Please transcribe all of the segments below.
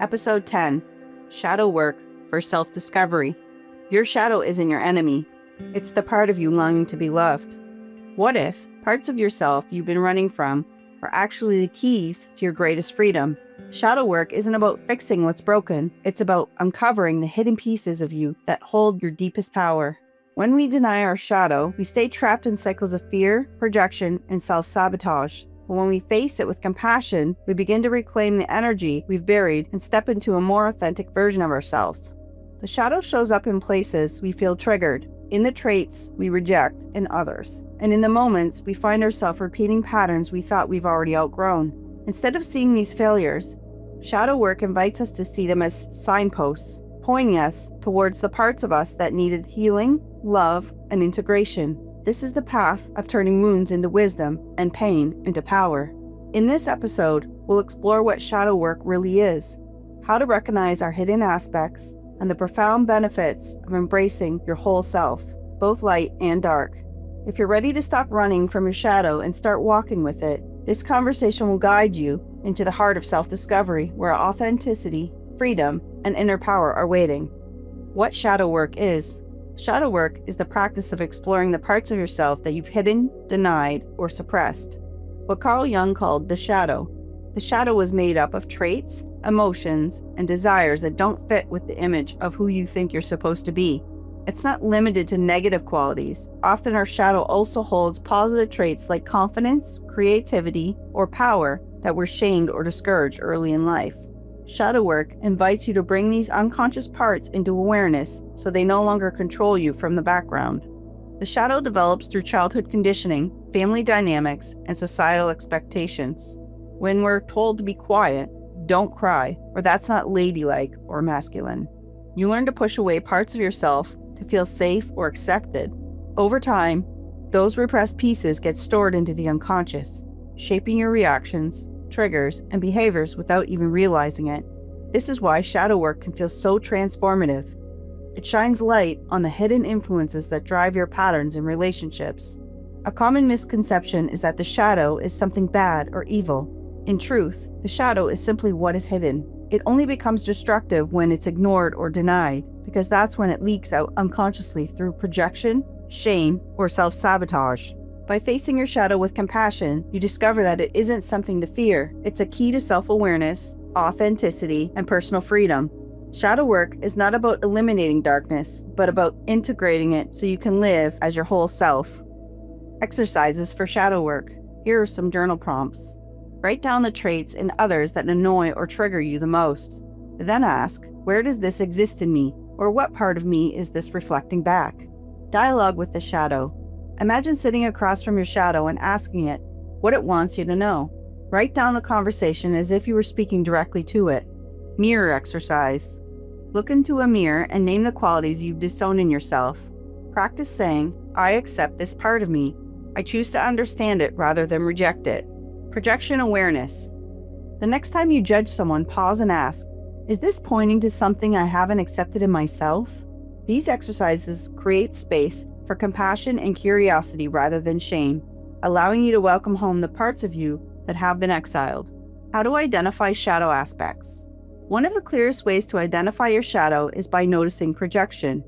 Episode 10, Shadow Work for Self-Discovery. Your shadow isn't your enemy. It's the part of you longing to be loved. What if parts of yourself you've been running from are actually the keys to your greatest freedom? Shadow work isn't about fixing what's broken. It's about uncovering the hidden pieces of you that hold your deepest power. When we deny our shadow, we stay trapped in cycles of fear, projection, and self-sabotage. But when we face it with compassion, we begin to reclaim the energy we've buried and step into a more authentic version of ourselves. The shadow shows up in places we feel triggered, in the traits we reject in others, and in the moments we find ourselves repeating patterns we thought we've already outgrown. Instead of seeing these failures, shadow work invites us to see them as signposts, pointing us towards the parts of us that needed healing, love, and integration. This is the path of turning wounds into wisdom and pain into power. In this episode, we'll explore what shadow work really is, how to recognize our hidden aspects, and the profound benefits of embracing your whole self, both light and dark. If you're ready to stop running from your shadow and start walking with it, this conversation will guide you into the heart of self-discovery, where authenticity, freedom, and inner power are waiting. What shadow work is? Shadow work is the practice of exploring the parts of yourself that you've hidden, denied, or suppressed. What Carl Jung called the shadow. The shadow was made up of traits, emotions, and desires that don't fit with the image of who you think you're supposed to be. It's not limited to negative qualities. Often our shadow also holds positive traits like confidence, creativity, or power that were shamed or discouraged early in life. Shadow work invites you to bring these unconscious parts into awareness so they no longer control you from the background. The shadow develops through childhood conditioning, family dynamics, and societal expectations. When we're told to be quiet, don't cry, or that's not ladylike or masculine, you learn to push away parts of yourself to feel safe or accepted. Over time, those repressed pieces get stored into the unconscious, shaping your reactions, triggers, and behaviors without even realizing it. This is why shadow work can feel so transformative. It shines light on the hidden influences that drive your patterns in relationships. A common misconception is that the shadow is something bad or evil. In truth, the shadow is simply what is hidden. It only becomes destructive when it's ignored or denied, because that's when it leaks out unconsciously through projection, shame, or self-sabotage. By facing your shadow with compassion, you discover that it isn't something to fear. It's a key to self-awareness, authenticity, and personal freedom. Shadow work is not about eliminating darkness, but about integrating it so you can live as your whole self. Exercises for shadow work. Here are some journal prompts. Write down the traits in others that annoy or trigger you the most. Then ask, where does this exist in me? Or what part of me is this reflecting back? Dialogue with the shadow. Imagine sitting across from your shadow and asking it what it wants you to know. Write down the conversation as if you were speaking directly to it. Mirror exercise. Look into a mirror and name the qualities you've disowned in yourself. Practice saying, I accept this part of me. I choose to understand it rather than reject it. Projection awareness. The next time you judge someone, pause and ask, is this pointing to something I haven't accepted in myself? These exercises create space for compassion and curiosity rather than shame, allowing you to welcome home the parts of you that have been exiled. How to identify shadow aspects. One of the clearest ways to identify your shadow is by noticing projection.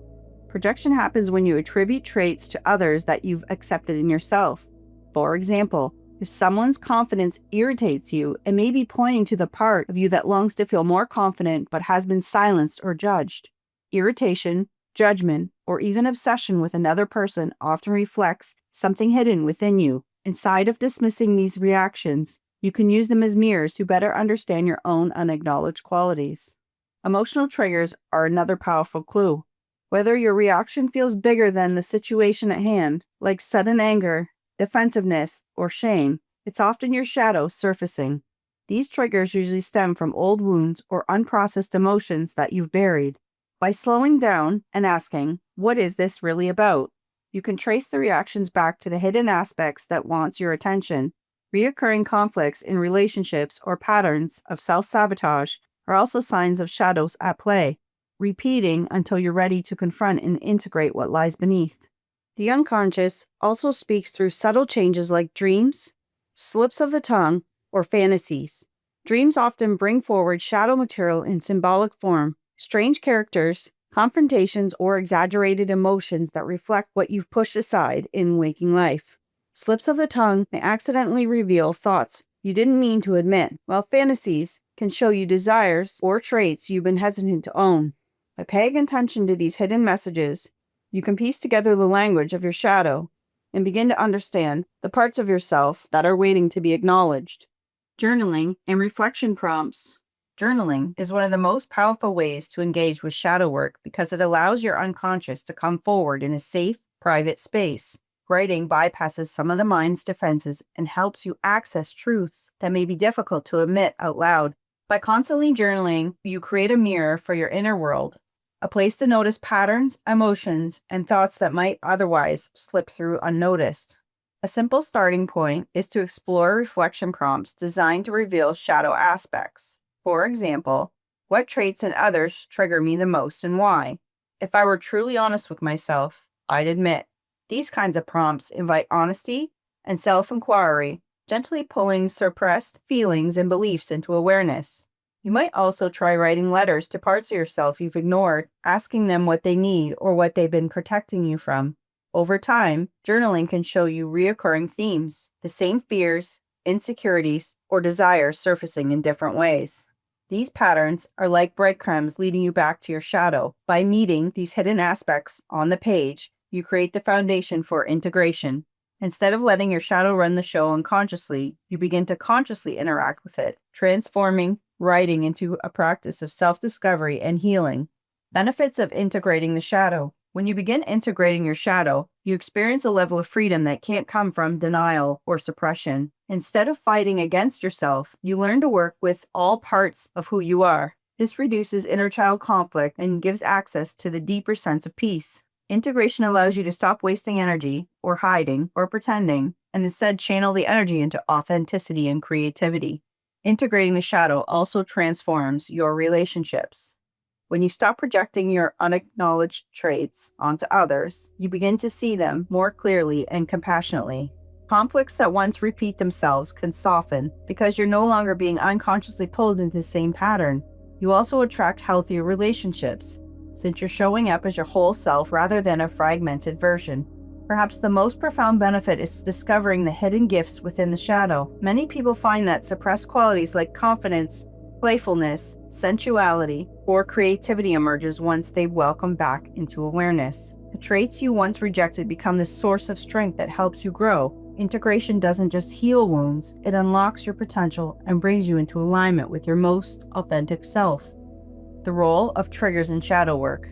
Projection happens when you attribute traits to others that you've accepted in yourself. For example, if someone's confidence irritates you, it may be pointing to the part of you that longs to feel more confident but has been silenced or judged. Irritation, judgment, or even obsession with another person often reflects something hidden within you. Inside of dismissing these reactions, you can use them as mirrors to better understand your own unacknowledged qualities. Emotional triggers are another powerful clue. Whether your reaction feels bigger than the situation at hand, like sudden anger, defensiveness, or shame, it's often your shadow surfacing. These triggers usually stem from old wounds or unprocessed emotions that you've buried. By slowing down and asking, what is this really about? You can trace the reactions back to the hidden aspects that wants your attention. Reoccurring conflicts in relationships or patterns of self-sabotage are also signs of shadows at play, repeating until you're ready to confront and integrate what lies beneath. The unconscious also speaks through subtle changes like dreams, slips of the tongue, or fantasies. Dreams often bring forward shadow material in symbolic form, strange characters, confrontations, or exaggerated emotions that reflect what you've pushed aside in waking life. Slips of the tongue may accidentally reveal thoughts you didn't mean to admit, while fantasies can show you desires or traits you've been hesitant to own. By paying attention to these hidden messages, you can piece together the language of your shadow and begin to understand the parts of yourself that are waiting to be acknowledged. Journaling and reflection prompts. Journaling is one of the most powerful ways to engage with shadow work because it allows your unconscious to come forward in a safe, private space. Writing bypasses some of the mind's defenses and helps you access truths that may be difficult to admit out loud. By constantly journaling, you create a mirror for your inner world, a place to notice patterns, emotions, and thoughts that might otherwise slip through unnoticed. A simple starting point is to explore reflection prompts designed to reveal shadow aspects. For example, what traits in others trigger me the most and why? If I were truly honest with myself, I'd admit. These kinds of prompts invite honesty and self-inquiry, gently pulling suppressed feelings and beliefs into awareness. You might also try writing letters to parts of yourself you've ignored, asking them what they need or what they've been protecting you from. Over time, journaling can show you recurring themes, the same fears, insecurities, or desires surfacing in different ways. These patterns are like breadcrumbs leading you back to your shadow. By meeting these hidden aspects on the page, you create the foundation for integration. Instead of letting your shadow run the show unconsciously, you begin to consciously interact with it, transforming writing into a practice of self-discovery and healing. Benefits of integrating the shadow. When you begin integrating your shadow, you experience a level of freedom that can't come from denial or suppression. Instead of fighting against yourself, you learn to work with all parts of who you are. This reduces inner child conflict and gives access to the deeper sense of peace. Integration allows you to stop wasting energy, or hiding, or pretending, and instead channel the energy into authenticity and creativity. Integrating the shadow also transforms your relationships. When you stop projecting your unacknowledged traits onto others, you begin to see them more clearly and compassionately. Conflicts that once repeat themselves can soften because you're no longer being unconsciously pulled into the same pattern. You also attract healthier relationships, since you're showing up as your whole self rather than a fragmented version. Perhaps the most profound benefit is discovering the hidden gifts within the shadow. Many people find that suppressed qualities like confidence, playfulness, sensuality, or creativity emerges once they welcome back into awareness. The traits you once rejected become the source of strength that helps you grow. Integration doesn't just heal wounds, it unlocks your potential and brings you into alignment with your most authentic self. The role of triggers in shadow work.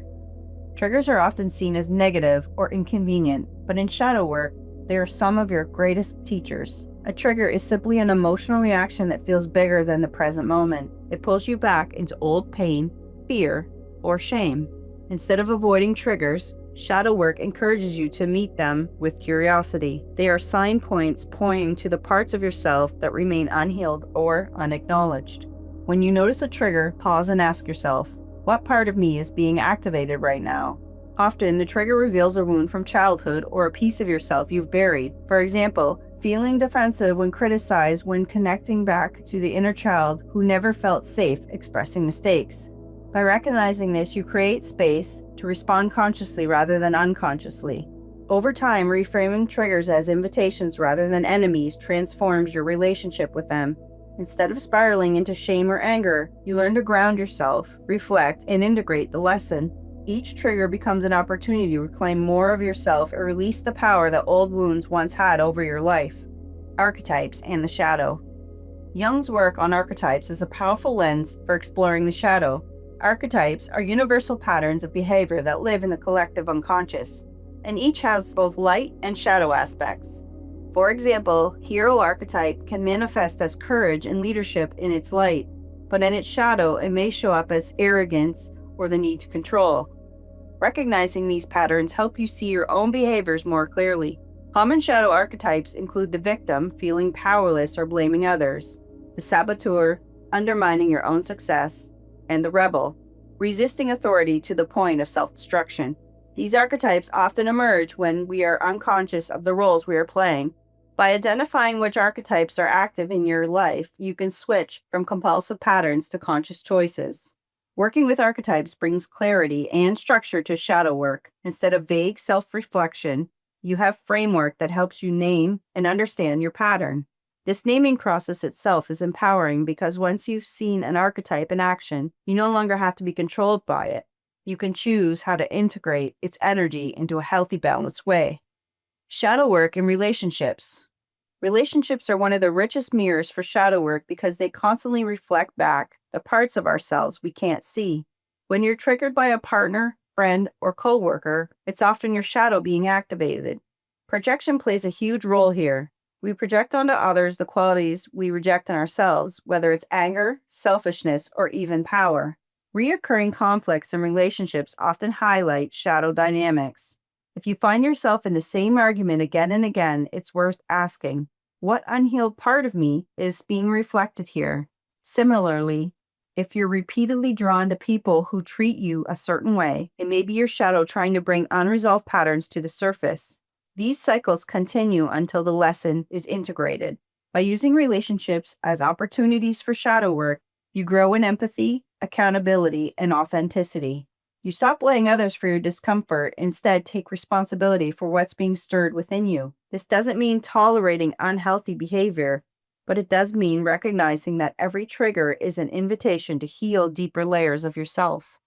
Triggers are often seen as negative or inconvenient, but in shadow work, they are some of your greatest teachers. A trigger is simply an emotional reaction that feels bigger than the present moment. It pulls you back into old pain, fear, or shame. Instead of avoiding triggers, shadow work encourages you to meet them with curiosity. They are sign points pointing to the parts of yourself that remain unhealed or unacknowledged. When you notice a trigger, pause and ask yourself, what part of me is being activated right now? Often, the trigger reveals a wound from childhood or a piece of yourself you've buried. For example, feeling defensive when criticized when connecting back to the inner child who never felt safe expressing mistakes. By recognizing this, you create space to respond consciously rather than unconsciously. Over time, reframing triggers as invitations rather than enemies transforms your relationship with them. Instead of spiraling into shame or anger, you learn to ground yourself, reflect, and integrate the lesson. Each trigger becomes an opportunity to reclaim more of yourself and release the power that old wounds once had over your life. Archetypes and the shadow. Jung's work on archetypes is a powerful lens for exploring the shadow. Archetypes are universal patterns of behavior that live in the collective unconscious, and each has both light and shadow aspects. For example, hero archetype can manifest as courage and leadership in its light, but in its shadow it may show up as arrogance or the need to control. Recognizing these patterns help you see your own behaviors more clearly. Common shadow archetypes include the victim, feeling powerless or blaming others, the saboteur, undermining your own success, and the rebel, resisting authority to the point of self-destruction. These archetypes often emerge when we are unconscious of the roles we are playing. By identifying which archetypes are active in your life, you can switch from compulsive patterns to conscious choices. Working with archetypes brings clarity and structure to shadow work. Instead of vague self-reflection, you have framework that helps you name and understand your pattern. This naming process itself is empowering because once you've seen an archetype in action, you no longer have to be controlled by it. You can choose how to integrate its energy into a healthy, balanced way. Shadow work in relationships. Relationships are one of the richest mirrors for shadow work because they constantly reflect back the parts of ourselves we can't see. When you're triggered by a partner, friend, or coworker, it's often your shadow being activated. Projection plays a huge role here. We project onto others the qualities we reject in ourselves, whether it's anger, selfishness, or even power. Reoccurring conflicts in relationships often highlight shadow dynamics. If you find yourself in the same argument again and again, it's worth asking, what unhealed part of me is being reflected here? Similarly, if you're repeatedly drawn to people who treat you a certain way, it may be your shadow trying to bring unresolved patterns to the surface. These cycles continue until the lesson is integrated. By using relationships as opportunities for shadow work, you grow in empathy, accountability, and authenticity. You stop blaming others for your discomfort, instead take responsibility for what's being stirred within you. This doesn't mean tolerating unhealthy behavior, but it does mean recognizing that every trigger is an invitation to heal deeper layers of yourself.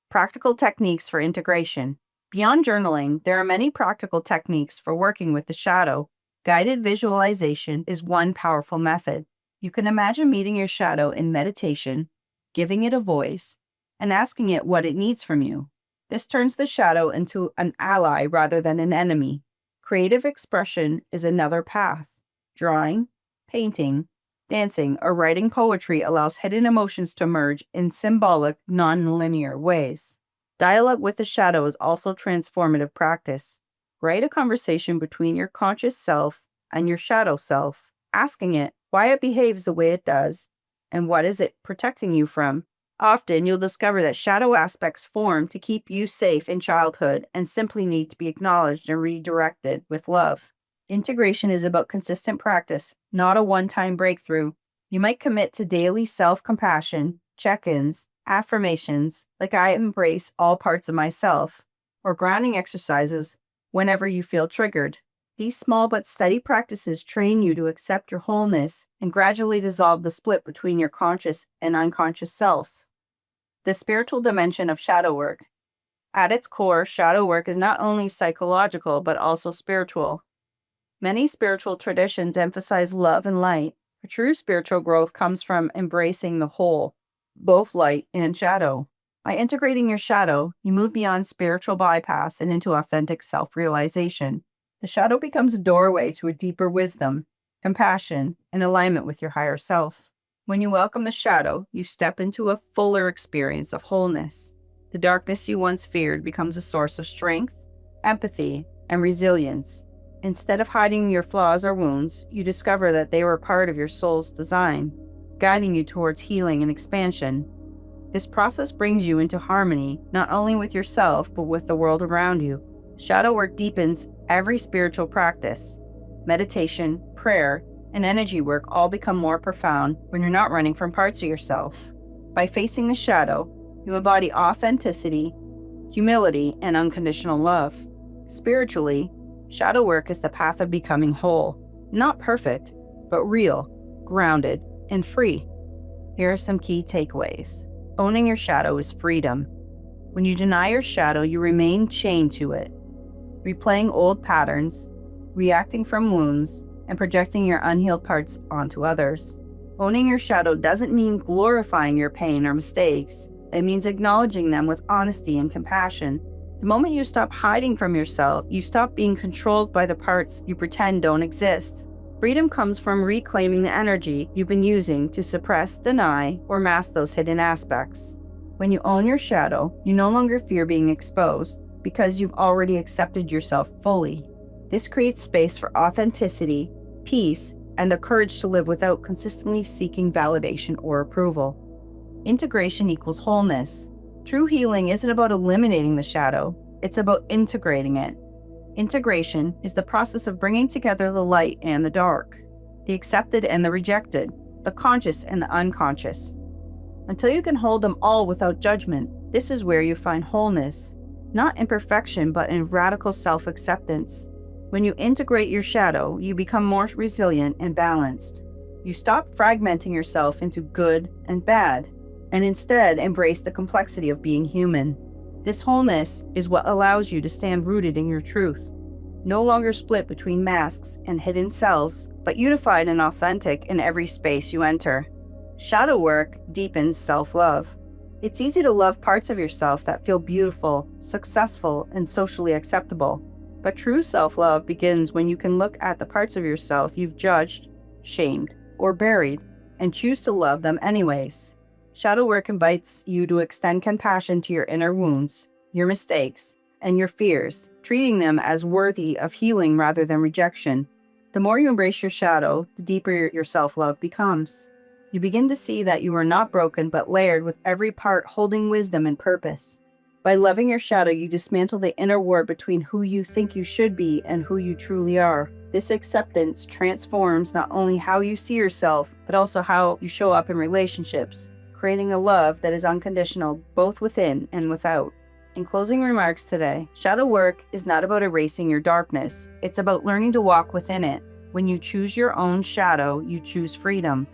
Practical techniques for integration. Beyond journaling, there are many practical techniques for working with the shadow. Guided visualization is one powerful method. You can imagine meeting your shadow in meditation, giving it a voice, and asking it what it needs from you. This turns the shadow into an ally rather than an enemy. Creative expression is another path. Drawing, painting, dancing, or writing poetry allows hidden emotions to emerge in symbolic, non-linear ways. Dialogue with the shadow is also transformative practice. Write a conversation between your conscious self and your shadow self, asking it why it behaves the way it does and what is it protecting you from. Often, you'll discover that shadow aspects form to keep you safe in childhood and simply need to be acknowledged and redirected with love. Integration is about consistent practice, not a one-time breakthrough. You might commit to daily self-compassion, check-ins, affirmations like I embrace all parts of myself, or grounding exercises whenever you feel triggered. These small but steady practices train you to accept your wholeness and gradually dissolve the split between your conscious and unconscious selves. The spiritual dimension of shadow work. At its core, shadow work is not only psychological but also spiritual. Many spiritual traditions emphasize love and light. A true spiritual growth comes from embracing the whole, both light and shadow. By integrating your shadow, you move beyond spiritual bypass and into authentic self-realization. The shadow becomes a doorway to a deeper wisdom, compassion, and alignment with your higher self. When you welcome the shadow, you step into a fuller experience of wholeness. The darkness you once feared becomes a source of strength, empathy, and resilience. Instead of hiding your flaws or wounds, you discover that they were part of your soul's design, guiding you towards healing and expansion. This process brings you into harmony, not only with yourself, but with the world around you. Shadow work deepens every spiritual practice. Meditation, prayer, and energy work all become more profound when you're not running from parts of yourself. By facing the shadow, you embody authenticity, humility, and unconditional love. Spiritually, shadow work is the path of becoming whole, not perfect, but real, grounded, and free. Here are some key takeaways. Owning your shadow is freedom. When you deny your shadow, you remain chained to it, replaying old patterns, reacting from wounds, and projecting your unhealed parts onto others. Owning your shadow doesn't mean glorifying your pain or mistakes. It means acknowledging them with honesty and compassion. The moment you stop hiding from yourself, you stop being controlled by the parts you pretend don't exist. Freedom comes from reclaiming the energy you've been using to suppress, deny, or mask those hidden aspects. When you own your shadow, you no longer fear being exposed because you've already accepted yourself fully. This creates space for authenticity, peace, and the courage to live without consistently seeking validation or approval. Integration equals wholeness. True healing isn't about eliminating the shadow, it's about integrating it. Integration is the process of bringing together the light and the dark, the accepted and the rejected, the conscious and the unconscious. Until you can hold them all without judgment, this is where you find wholeness, not in perfection, but in radical self-acceptance. When you integrate your shadow, you become more resilient and balanced. You stop fragmenting yourself into good and bad, and instead embrace the complexity of being human. This wholeness is what allows you to stand rooted in your truth, no longer split between masks and hidden selves, but unified and authentic in every space you enter. Shadow work deepens self-love. It's easy to love parts of yourself that feel beautiful, successful, and socially acceptable. But true self-love begins when you can look at the parts of yourself you've judged, shamed, or buried, and choose to love them anyways. Shadow work invites you to extend compassion to your inner wounds, your mistakes, and your fears, treating them as worthy of healing rather than rejection. The more you embrace your shadow, the deeper your self-love becomes. You begin to see that you are not broken but layered with every part holding wisdom and purpose. By loving your shadow, you dismantle the inner war between who you think you should be and who you truly are. This acceptance transforms not only how you see yourself, but also how you show up in relationships, creating a love that is unconditional both within and without. In closing remarks today, shadow work is not about erasing your darkness. It's about learning to walk within it. When you choose your own shadow, you choose freedom.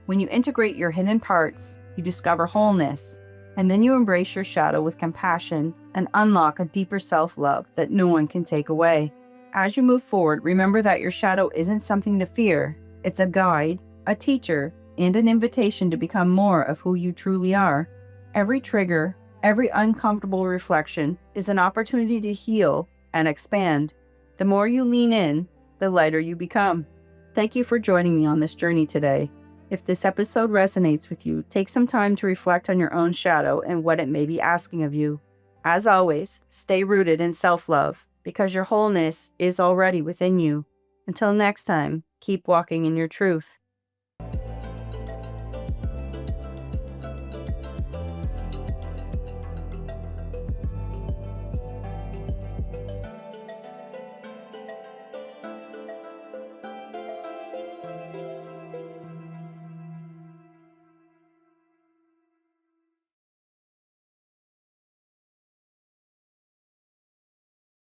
When you integrate your hidden parts, you discover wholeness. And then you embrace your shadow with compassion and unlock a deeper self-love that no one can take away. As you move forward, remember that your shadow isn't something to fear. It's a guide, a teacher, and an invitation to become more of who you truly are. Every trigger, every uncomfortable reflection is an opportunity to heal and expand. The more you lean in, the lighter you become. Thank you for joining me on this journey today. If this episode resonates with you, take some time to reflect on your own shadow and what it may be asking of you. As always, stay rooted in self-love because your wholeness is already within you. Until next time, keep walking in your truth.